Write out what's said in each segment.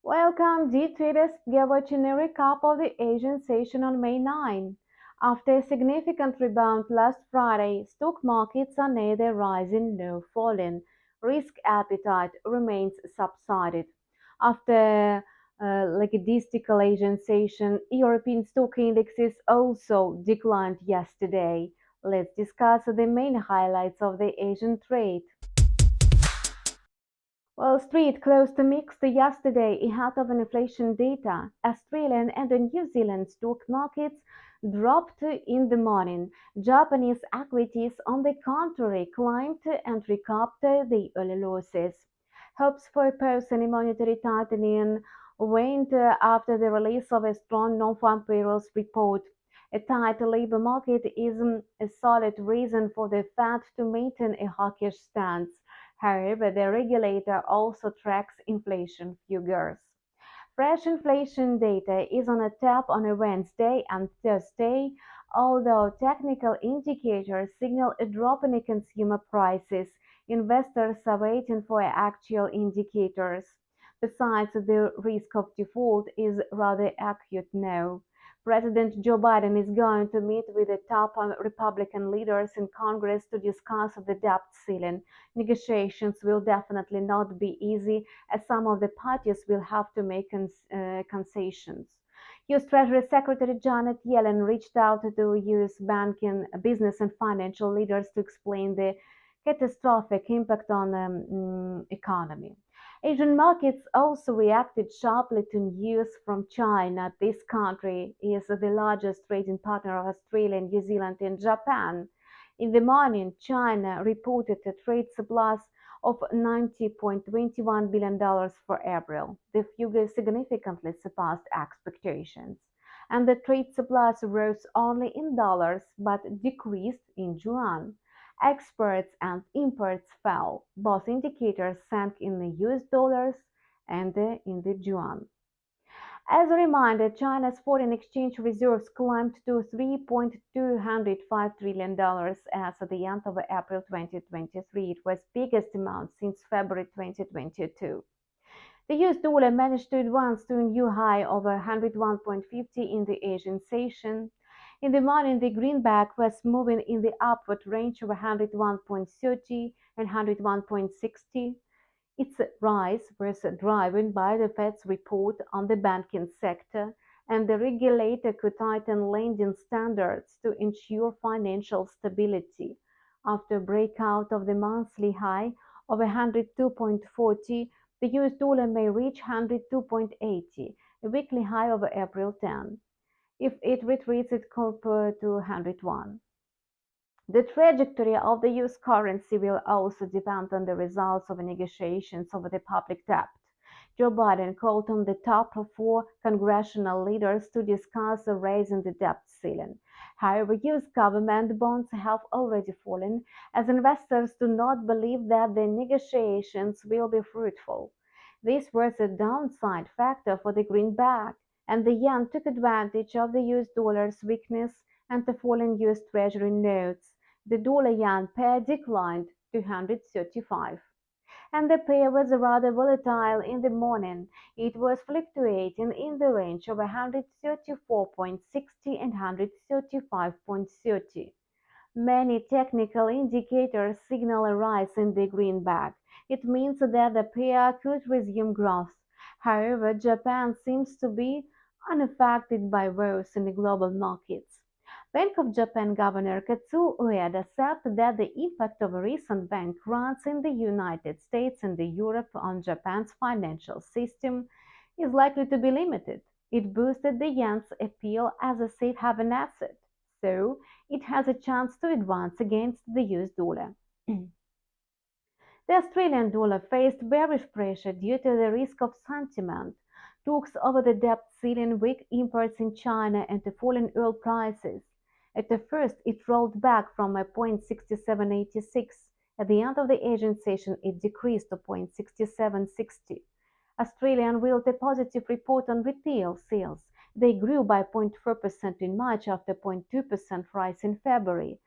Welcome, dear traders. We are watching a recap of the Asian session on May 9. After a significant rebound last Friday, stock markets are neither rising nor falling. Risk appetite remains subsided. After like a mystical Asian session, European stock indexes also declined yesterday. Let's discuss the main highlights of the Asian trade. Wall Street closed mixed yesterday ahead of inflation data. Australian and New Zealand stock markets dropped in the morning. Japanese equities, on the contrary, climbed and recouped the early losses. Hopes for post-any monetary tightening waned after the release of a strong non-farm payrolls report. A tight labor market is a solid reason for the Fed to maintain a hawkish stance. However, the regulator also tracks inflation figures. Fresh inflation data is on tap on a Wednesday and Thursday, although technical indicators signal a drop in consumer prices. Investors are waiting for actual indicators. Besides, the risk of default is rather acute now. President Joe Biden is going to meet with the top Republican leaders in Congress to discuss the debt ceiling. Negotiations will definitely not be easy, as some of the parties will have to make concessions. U.S. Treasury Secretary Janet Yellen reached out to U.S. banking, business, and financial leaders to explain the catastrophic impact on the economy. Asian markets also reacted sharply to news from China. This country is the largest trading partner of Australia, New Zealand, and Japan. In the morning, China reported a trade surplus of $90.21 billion for April. The figure significantly surpassed expectations. And the trade surplus rose only in dollars but decreased in yuan. Exports and imports fell. Both indicators sank in the US dollars and in the yuan. As a reminder, China's foreign exchange reserves climbed to $3.205 trillion as of the end of April 2023. It was biggest amount since February 2022. The US dollar managed to advance to a new high of 101.50 in the Asian session. In the morning, the greenback was moving in the upward range of 101.30 and 101.60. Its rise was driven by the Fed's report on the banking sector, and the regulator could tighten lending standards to ensure financial stability. After breakout of the monthly high of 102.40, the US dollar may reach 102.80, a weekly high of April 10, if it retreats it compared to 101. The trajectory of the US currency will also depend on the results of negotiations over the public debt. Joe Biden called on the top four congressional leaders to discuss raising the debt ceiling. However, US government bonds have already fallen, as investors do not believe that the negotiations will be fruitful. This was a downside factor for the greenback, and the yen took advantage of the US dollar's weakness and the falling US Treasury notes. The dollar-yen pair declined to 135, and the pair was rather volatile in the morning. It was fluctuating in the range of 134.60 and 135.30. Many technical indicators signal a rise in the greenback. It means that the pair could resume growth. However, Japan seems to be unaffected by woes in the global markets. Bank of Japan Governor Katsuo Ueda said that the impact of recent bank runs in the United States and Europe on Japan's financial system is likely to be limited. It boosted the yen's appeal as a safe haven asset, so it has a chance to advance against the US dollar. The Australian dollar faced bearish pressure due to the risk of sentiment, talks over the debt ceiling, weak imports in China, and the falling oil prices. At the first, it rolled back from a 0.6786. At the end of the Asian session, it decreased to 0.6760. Australia unveiled a positive report on retail sales. They grew by 0.4% in March after 0.2% rise in February.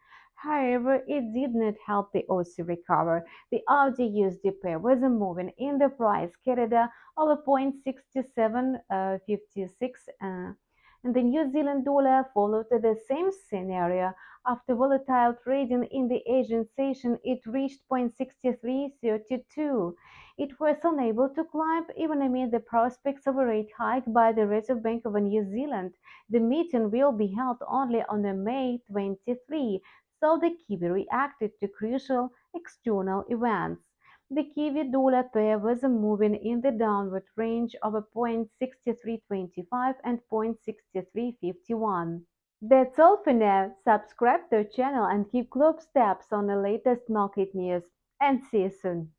However, it did not help the Aussie recover. The AUD USD pair was moving in the price carried over 0.6756 and the New Zealand dollar followed the same scenario. After volatile trading in the Asian session, it reached 0.6332. It was unable to climb even amid the prospects of a rate hike by the Reserve Bank of New Zealand. The meeting will be held only on May 23, so the Kiwi reacted to crucial external events. The Kiwi dollar pair was moving in the downward range of 0.6325 and 0.6351. That's all for now. Subscribe to our channel and keep close tabs on the latest market news. And see you soon.